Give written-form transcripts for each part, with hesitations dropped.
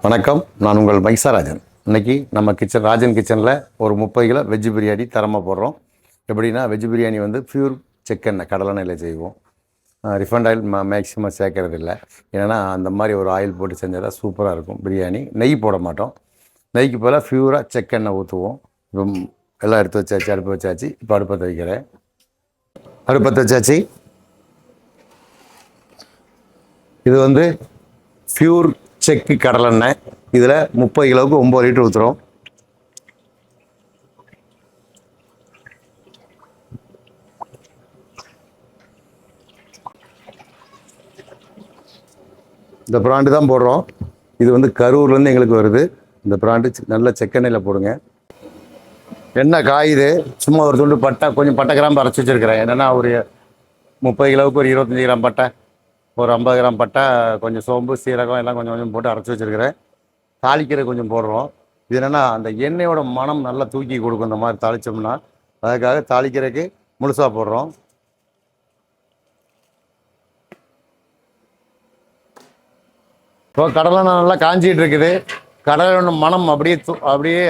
வணக்கம், நான் உங்கள் மைசாராஜன். இன்றைக்கி நம்ம ராஜன் கிச்சனில் ஒரு 30 கிலோ வெஜ்ஜு பிரியாணி தரமாக போடுறோம். எப்படின்னா, வெஜ்ஜு பிரியாணி வந்து பியூர் செக்கெண்ணெய் கடலெண்ணெயில் செய்வோம். ரிஃபைண்ட் ஆயில் மேக்ஸிமம் சேர்க்கறது இல்லை. ஏன்னா அந்த மாதிரி ஒரு ஆயில் போட்டு செஞ்சால் தான் சூப்பராக இருக்கும் பிரியாணி. நெய் போட மாட்டோம். நெய்க்கு போல் பியூராக செக்கெண்ணெய் ஊற்றுவோம். இப்போ எல்லாம் எடுத்து வச்சாச்சு, அடுப்பு வச்சாச்சு. இப்போ அடுப்பத்தை வைக்கிறேன். அடுப்பத்தை வச்சாச்சு. இது வந்து பியூர் செக்கு கடலெண்ணெய். இதில் 30 கிலோவுக்கு 9 லிட்டர் ஊற்றுறோம். இந்த பிராண்டு தான் போடுறோம். இது வந்து கரூர்லேருந்து எங்களுக்கு வருது. இந்த பிராண்டு நல்ல செக்கெண்ணெயில் போடுங்க. எண்ணெய் காயுது. சும்மா ஒரு துண்டு பட்டை, கொஞ்சம் பட்டை கிராம்பு அரைச்சி வச்சுருக்கிறேன். என்னென்னா ஒரு 30 கிலோவுக்கு ஒரு 25 கிராம் பட்டை, ஒரு 50 கிராம் பட்டை, கொஞ்சம் சோம்பு, சீரகம் எல்லாம் கொஞ்சம் கொஞ்சம் போட்டு அரைச்சி வச்சுருக்கிறேன். தாளிக்கிற கொஞ்சம் போடுறோம். இது என்னென்னா அந்த எண்ணெயோட மனம் நல்லா தூக்கி கொடுக்கும் இந்த மாதிரி தாளித்தோம்னா. அதுக்காக தாளிக்கிறதுக்கு முழுசாக போடுறோம். இப்போ கடலெண்ணெய் நல்லா காஞ்சிகிட்டு இருக்குது. கடலோட மனம் அப்படியே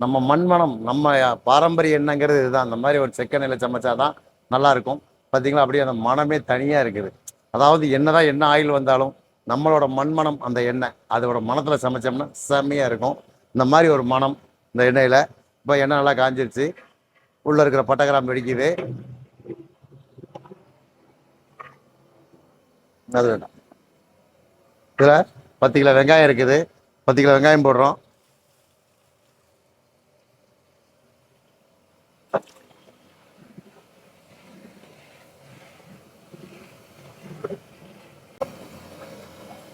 நம்ம மண் மனம், நம்ம பாரம்பரிய எண்ணெய்ங்கிறது இதுதான். அந்த மாதிரி ஒரு செக்கெண்ணெயில் சமைச்சாதான் நல்லாயிருக்கும். பார்த்திங்களா, அப்படியே அந்த மனமே தனியாக இருக்குது. அதாவது என்னதான் எண்ணெய் ஆயில் வந்தாலும் நம்மளோட மண்மனம் அந்த எண்ணெய் அதோட மனத்தில் சமைச்சோம்னா செம்மையாக இருக்கும். இந்த மாதிரி ஒரு மனம் இந்த எண்ணெயில். இப்போ எண்ணெய் நல்லா காஞ்சிருச்சு. உள்ளே இருக்கிற பட்டை கிராம்பு வெடிக்குது. அது வேண்டாம். இதில் 10 கிலோ வெங்காயம் இருக்குது. 10 கிலோ வெங்காயம் போடுறோம்.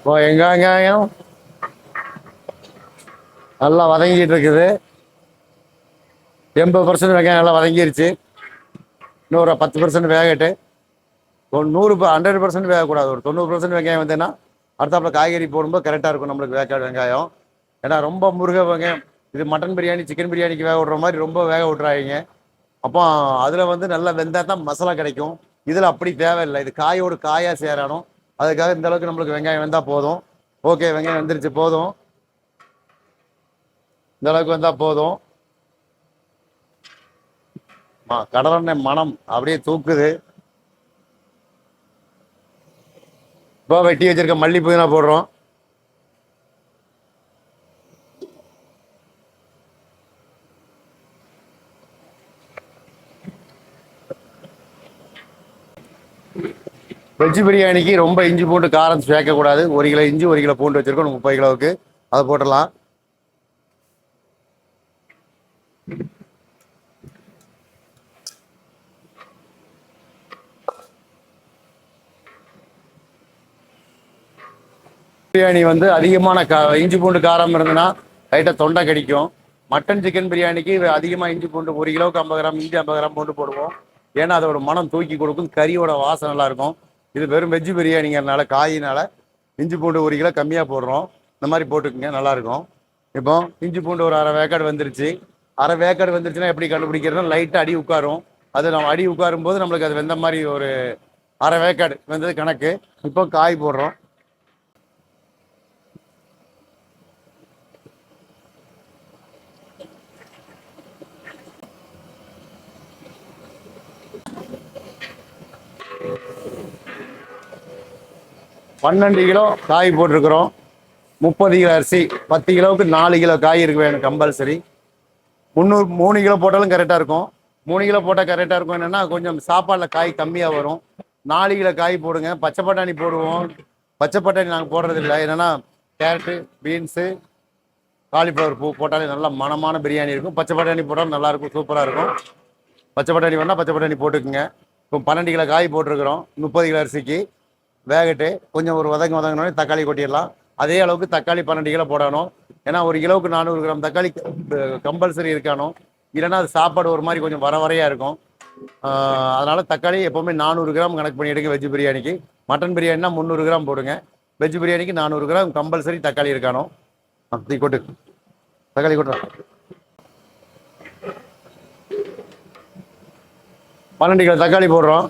இப்போ வெங்காயம் நல்லா வதங்கிட்டு இருக்குது. 80% வெங்காயம் நல்லா வதங்கிருச்சு. இன்னொரு 10% வேகட்டு. ஒரு 100% வேகக்கூடாது. ஒரு 90% வெங்காயம் வந்தேன்னா அடுத்தாப்புல காய்கறி போடும்போது கரெக்டாக இருக்கும் நம்மளுக்கு வேக்காடு வெங்காயம். ஏன்னா ரொம்ப முருகை வெங்காயம், இது மட்டன் பிரியாணி சிக்கன் பிரியாணிக்கு வேக விட்ற மாதிரி ரொம்ப வேக விட்றாங்க. அப்போ அதில் வந்து நல்லா வெந்தால் தான் மசாலா கிடைக்கும். இதில் அப்படி தேவையில்லை. இது காயோடு காயாக சேரணும். அதுக்காக இந்த அளவுக்கு நம்மளுக்கு வெங்காயம் வெந்தால் போதும். ஓகே, வெங்காயம் வந்துருச்சு, போதும். இந்த அளவுக்கு வந்தால் போதும். கடலெண்ணெய் மனம் அப்படியே தூக்குது. இப்போ வெட்டி வச்சிருக்க மல்லி புதினா போடுறோம். வெஜ் பிரியாணிக்கு ரொம்ப இஞ்சி பூண்டு காரம் சேர்க்கக்கூடாது. 1 கிலோ இஞ்சி, 1 கிலோ பூண்டு வச்சிருக்கோம் 30 கிலோவுக்கு. அதை போட்டுடலாம். பிரியாணி வந்து அதிகமான இஞ்சி பூண்டு காரம் இருந்ததுன்னா லைட்டாக தொண்டை கடிக்கும். மட்டன் சிக்கன் பிரியாணிக்கு அதிகமாக இஞ்சி பூண்டு 1 கிலோவுக்கு 50 கிராம் இஞ்சி 50 கிராம் பூண்டு போடுவோம். ஏன்னா அதோட மனம் தூக்கி கொடுக்கும். கறியோட வாசனை நல்லா இருக்கும். இது வெறும் வெஜ்ஜு பிரியாணிங்கிறதுனால காயினால இஞ்சி பூண்டு 1 கிலோ கம்மியாக போடுறோம். இந்த மாதிரி போட்டுக்குங்க, நல்லாயிருக்கும். இப்போ இஞ்சி பூண்டு ஒரு அரை வேக்காடு வந்துருச்சு. அரை வேக்காடு வந்துருச்சுன்னா எப்படி கண்டுபிடிக்கிறதுனா லைட்டாக அடி உட்காரும். அது நம்ம அடி உட்காரும் போது நம்மளுக்கு அது வெந்த மாதிரி ஒரு அரை வேக்காடு வெந்தது கணக்கு. இப்போ காய் போடுறோம். பன்னெண்டு கிலோ காய் போட்டிருக்கிறோம். 30 கிலோ அரிசி. 10 கிலோவுக்கு 4 கிலோ காய் இருக்கு வேணும் கம்பல்சரி. 3 கிலோ போட்டாலும் கரெக்டாக இருக்கும். 3 கிலோ போட்டால் கரெக்டாக இருக்கும். என்னென்னா கொஞ்சம் சாப்பாடில் காய் கம்மியாக வரும். 4 கிலோ காய் போடுங்க. பச்சை பட்டாணி போடுவோம். பச்சை பட்டாணி நாங்கள் போடுறதில்லை. என்னென்னா கேரட்டு, பீன்ஸு, காலிஃப்ளவர் பூ போட்டாலே நல்லா மனமான பிரியாணி இருக்கும். பச்சை பட்டாணி போட்டாலும் நல்லாயிருக்கும், சூப்பராக இருக்கும். பச்சை பட்டாணி வேணால் பச்சை பட்டாணி போட்டுக்குங்க. இப்போ 12 கிலோ காய் போட்டிருக்கிறோம் 30 கிலோ அரிசிக்கு. வேகட்டு கொஞ்சம் ஒரு வதங்கினோடனே தக்காளி கொட்டிடலாம். அதே அளவுக்கு தக்காளி 12 கிலோ போடணும். ஏன்னா 1 கிலோவுக்கு 400 கிராம் தக்காளி கம்பல்சரி இருக்கணும். இல்லைன்னா அது சாப்பாடு ஒரு மாதிரி கொஞ்சம் வரையாக இருக்கும். அதனால் தக்காளி எப்போவுமே 400 கிராம் கணக்கு பண்ணி எடுங்க வெஜ் பிரியாணிக்கு. மட்டன் பிரியாணினா 300 கிராம் போடுங்க. வெஜ் பிரியாணிக்கு 400 கிராம் கம்பல்சரி தக்காளி இருக்கணும். தீ கொட்டு, தக்காளி கொட்டுறோம். 12 கிலோ தக்காளி போடுறோம்.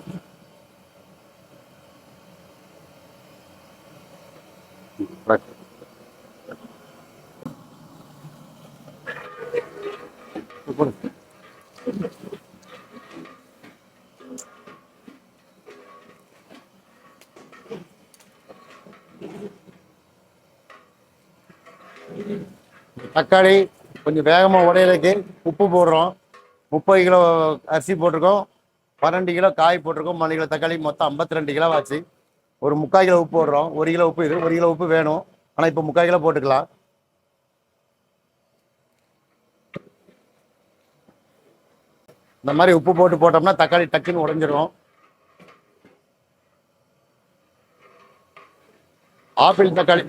தக்காளி கொஞ்சம் வேகமாக உடையிறதுக்கு உப்பு போடுறோம். 30 கிலோ அரிசி போட்டிருக்கோம், 12 கிலோ காய் போட்டிருக்கோம், 3 கிலோ தக்காளி, மொத்தம் 52 கிலோ ஆச்சு. ஒரு 3/4 கிலோ உப்பு போடுறோம். 1 கிலோ உப்பு, இது 1 கிலோ உப்பு வேணும், ஆனால் இப்போ 3/4 கிலோ போட்டுக்கலாம். இந்த மாதிரி உப்பு போட்டு போட்டோம்னா தக்காளி டக்குன்னு உடஞ்சிரும். ஆப்பிள் தக்காளி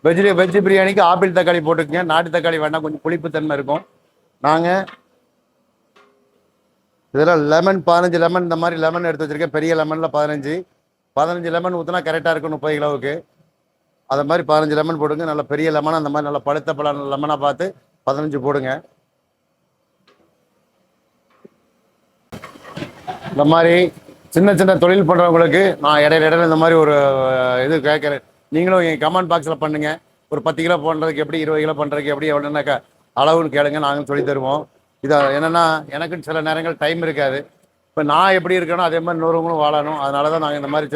வெஜ் பிரியாணிக்கு ஆப்பிள் தக்காளி போட்டுக்கங்க. நாட்டு தக்காளி வேண்டாம், கொஞ்சம் புளிப்பு தன்மை இருக்கும். நாங்கள் இதெல்லாம் லெமன் 15 லெமன், இந்த மாதிரி லெமன் எடுத்து வச்சிருக்கேன். பெரிய லெமனில் 15 லெமன் ஊற்றினா கரெக்டாக இருக்கும் 30 கிலோவுக்கு. அதை மாதிரி 15 லெமன் போடுங்க. நல்ல பெரிய லெமனாக, அந்த மாதிரி நல்ல பழுத்த பழம் லெமனாக பார்த்து 15 போடுங்க. இந்த மாதிரி சின்ன சின்ன தொழில் பண்ணுறவங்களுக்கு நான் இடையில இந்த மாதிரி ஒரு இது கேட்குறேன். நீங்களும் என் கமெண்ட் பாக்ஸில் பண்ணுங்கள். ஒரு 10 கிலோ பண்ணுறதுக்கு எப்படி, 20 கிலோ பண்ணுறதுக்கு எப்படி, எவ்வளோன்னா அளவுன்னு கேளுங்க, நாங்களும் சொல்லி தருவோம். இதை என்னென்னா எனக்குன்னு சில நேரங்கள் டைம் இருக்காது. இப்போ நான் எப்படி இருக்கேனோ அதே மாதிரி இன்னொருவங்களும் வாழணும். அதனால தான் நாங்கள் இந்த மாதிரி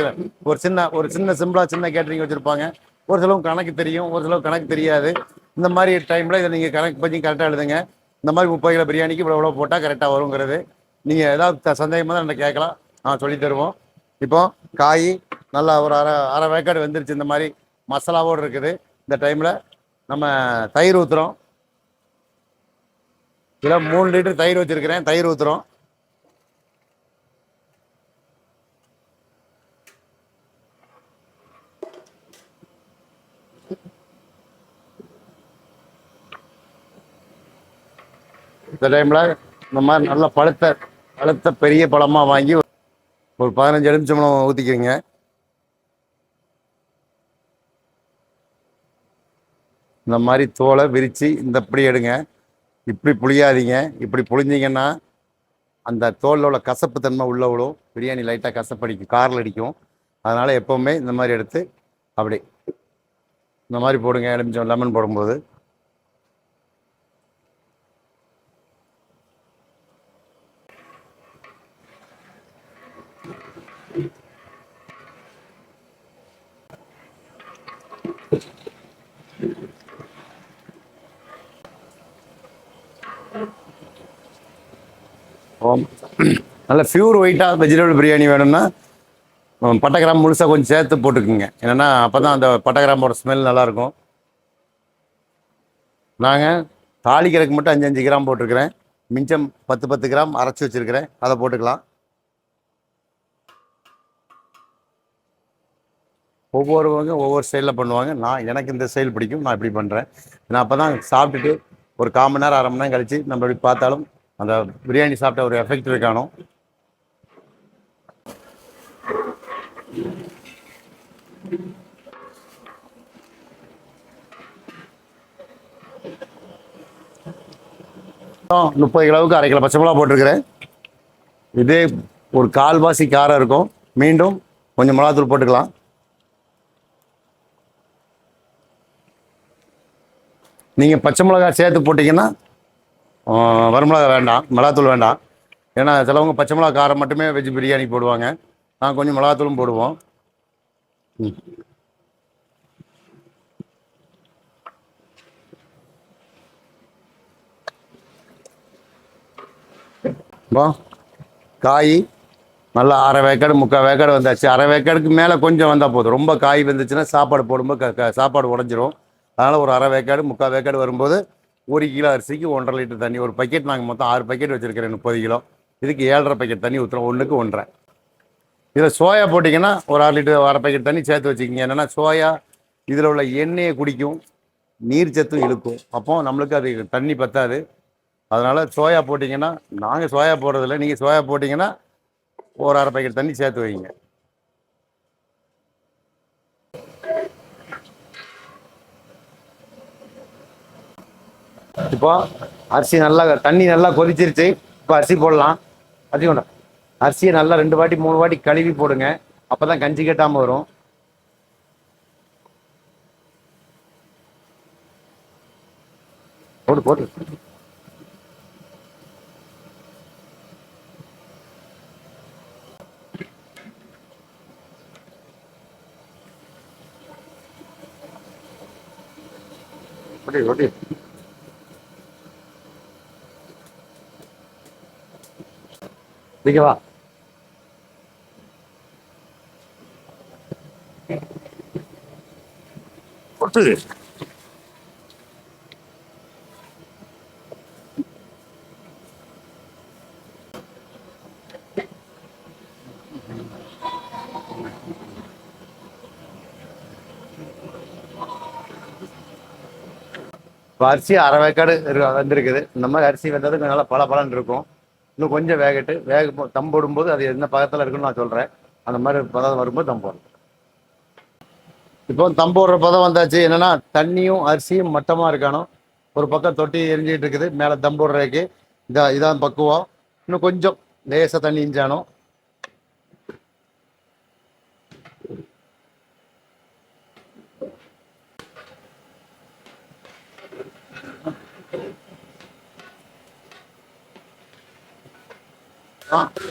ஒரு சின்ன சிம்பிளாக சின்ன கேட்டரிங் வச்சுருப்பாங்க. ஒரு சிலவும் கணக்கு தெரியும், ஒரு சிலவு கணக்கு தெரியாது. இந்த மாதிரி டைமில் இதை நீங்கள் கணக்கு பண்ணி கரெக்டாக எழுதுங்க. இந்த மாதிரி 30 கிலோ பிரியாணிக்கு இவ்வளோ போட்டால் கரெக்டாக வருங்கிறது. நீங்கள் ஏதாவது சந்தேகமாக தான் என்ன கேட்கலாம், நான் சொல்லி தருவோம். இப்போ காய் நல்லா ஒரு அரை வேக்காடு வெந்துருச்சு. இந்த மாதிரி மசாலாவோடு இருக்குது. இந்த டைமில் நம்ம தயிர் ஊற்றுறோம். இதில் 3 லிட்டர் தயிர் வச்சுருக்கிறேன். தயிர் ஊற்றுறோம். இந்த டைமில் இந்த மாதிரி நல்லா பழுத்த பெரிய பழமாக வாங்கி ஒரு 15 எலுமிச்சம்பழம் ஊற்றிக்கிறீங்க. இந்த மாதிரி தோலை விரித்து இப்படி எடுங்க. இப்படி புளியாதீங்க. இப்படி புளிஞ்சிங்கன்னா அந்த தோலில் உள்ள கசப்பு தன்மை உள்ள விடும். பிரியாணி லைட்டாக கசப்படிக்கும், காரில் அடிக்கும். அதனால் எப்போவுமே இந்த மாதிரி எடுத்து அப்படி இந்த மாதிரி போடுங்க. எலுமிச்சம் லெமன் போடும்போது நல்ல பியூர் ஒயிட்டாக வெஜிடபிள் பிரியாணி வேணும்னா பட்டை கிராம்பு முழுசாக கொஞ்சம் சேர்த்து போட்டுக்குங்க. என்னென்னா அப்போ தான் அந்த பட்டை கிராம்போட ஸ்மெல் நல்லாயிருக்கும். நாங்கள் தாளிக்கிறதுக்கு மட்டும் 5 கிராம் போட்டிருக்கிறேன். மிச்சம் 10 கிராம் அரைச்சி வச்சுருக்கிறேன், அதை போட்டுக்கலாம். ஒவ்வொருவங்க ஒவ்வொரு ஸ்டைலில் பண்ணுவாங்க. எனக்கு இந்த ஸ்டைல் பிடிக்கும், நான் இப்படி பண்ணுறேன். நான் அப்போ தான் சாப்பிட்டுட்டு ஒரு 1/4 மணி நேரம் 1/2 மணி நேரம் கழித்து நம்ம இப்படி பார்த்தாலும் அந்த பிரியாணி சாப்பிட்ட ஒரு எஃபெக்ட் இருக்கானோ. மொத்தம் 30 கிலோவுக்கு 1/2 கிலோ பச்சை மிளகா போட்டிருக்கிறேன். இதே ஒரு 1/4 காரம் இருக்கும். மீண்டும் கொஞ்சம் மிளகாத்தூள் போட்டுக்கலாம். நீங்கள் பச்சை மிளகா சேர்த்து போட்டிங்கன்னா வரமிளகா வேண்டாம், மிளகாத்தூள் வேண்டாம். ஏன்னா சிலவங்க பச்சை மிளகா காரம் மட்டுமே வெஜ் பிரியாணி போடுவாங்க. நான் கொஞ்சம் மிளகாத்தூளும் போடுவோம். காய் நல்லா 1/2 வேக்காடு 3/4 வேக்காடு வந்தாச்சு. 1/2 வேக்காடுக்கு மேலே கொஞ்சம் வந்தால் போதும். ரொம்ப காய் வந்துச்சுன்னா சாப்பாடு போடும்போது சாப்பாடு உடஞ்சிரும். அதனால் ஒரு 1/2 வேக்காடு 3/4 வேக்காடு வரும்போது 1 கிலோ அரிசிக்கு 1.5 லிட்டர் தண்ணி. ஒரு பக்கெட் நாங்கள் மொத்தம் 6 பக்கெட் வச்சுருக்கிறேன். 30 கிலோ இதுக்கு 7.5 பக்கெட் தண்ணி ஊற்றுறோம். 1க்கு 1.5. இதில் சோயா போட்டிங்கன்னா ஒரு 1/2 லிட்டர் 1/2 பக்கெட் தண்ணி சேர்த்து வச்சுக்கிங்க. என்னென்னா சோயா இதில் உள்ள எண்ணெயை குடிக்கும், நீர் சத்தும் இழுக்கும். அப்போ நம்மளுக்கு அது தண்ணி பத்தாது. அதனால் சோயா போட்டிங்கன்னா, நாங்கள் சோயா போடுறதில்ல, நீங்கள் சோயா போட்டிங்கன்னா ஒரு 1/2 பக்கெட் தண்ணி சேர்த்து வைங்க. இப்போ அரிசி நல்லா தண்ணி நல்லா கொதிச்சிருச்சு. இப்போ அரிசி போடலாம். அரிசி கொண்டா அரிசியை நல்லா 2 வாட்டி 3 வாட்டி கழுவி போடுங்க. அப்போ தான் கஞ்சி கட்டாமல் வரும். போட்டு ரொட்டி ரொட்டி வா. கொட்டுது. அரிசி அரை வேக்காடு வெந்திருக்குது. இந்த மாதிரி அரிசி வெந்ததுக்கு நல்லா பல இருக்கும். இன்னும் கொஞ்சம் தம் போடும்போது அது என்ன பதத்தில் இருக்குன்னு நான் சொல்கிறேன். அந்த மாதிரி பதம் வரும்போது தம் போடணும். இப்போ தம் போடுற பதம் வந்தாச்சு. என்னன்னா தண்ணியும் அரிசியும் மட்டமாக இருக்கணும். ஒரு பக்கம் தொட்டி எரிஞ்சிட்டு இருக்குது. மேலே தம் போடுறதுக்கு இதான் பக்குவம். இன்னும் கொஞ்சம் லேசாக தண்ணி இஞ்சானும்.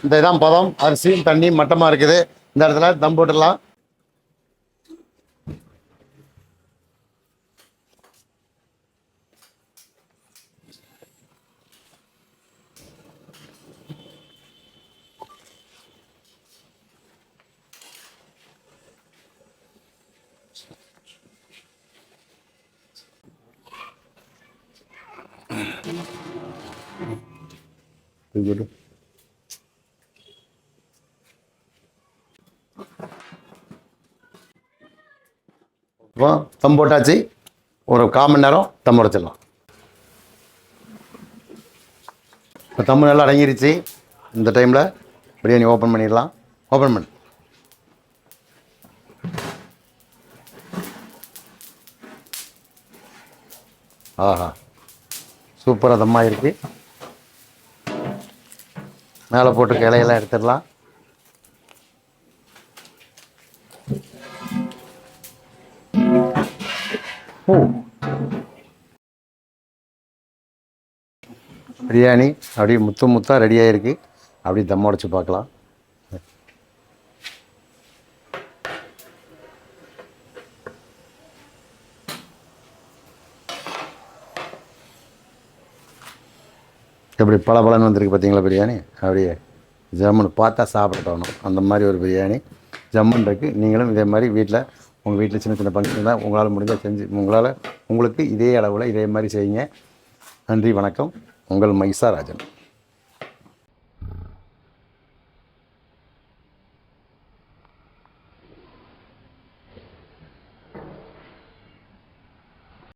இந்த இதான் பதம். அரிசியும் தண்ணியும் மட்டமாக இருக்குது. இந்த இடத்துல தம் போட்டுடலாம். இப்போ தம் போட்டாச்சு. ஒரு 1/4 மணி நேரம் தம் உடைச்சிடலாம். இப்போ தம் நல்லா அடங்கிருச்சு. இந்த டைமில் பிரியாணி ஓப்பன் பண்ணிடலாம். ஓப்பன் பண்ணு. ஆஹா, சூப்பராக தம்மாக இருக்கு. மேலே போட்டு இலையெல்லாம் எடுத்துடலாம். பிரியாணி அப்படியே முத்தாக ரெடி ஆகிருக்கு. அப்படி தம் உடைச்சு பார்க்கலாம். எப்படி பலன்னு வந்திருக்கு பார்த்தீங்களா பிரியாணி. அப்படியே ஜம்முன்னு பார்த்தா சாப்பிடணும். அந்த மாதிரி ஒரு பிரியாணி ஜம்முன்னு இருக்குது. நீங்களும் இதே மாதிரி உங்கள் வீட்டில் சின்ன சின்ன ஃபங்க்ஷன் தான் உங்களால் முடிஞ்சால் செஞ்சு உங்களுக்கு இதே அளவில் இதே மாதிரி செய்யுங்க. நன்றி, வணக்கம். உங்கள் மைசா ராஜன்.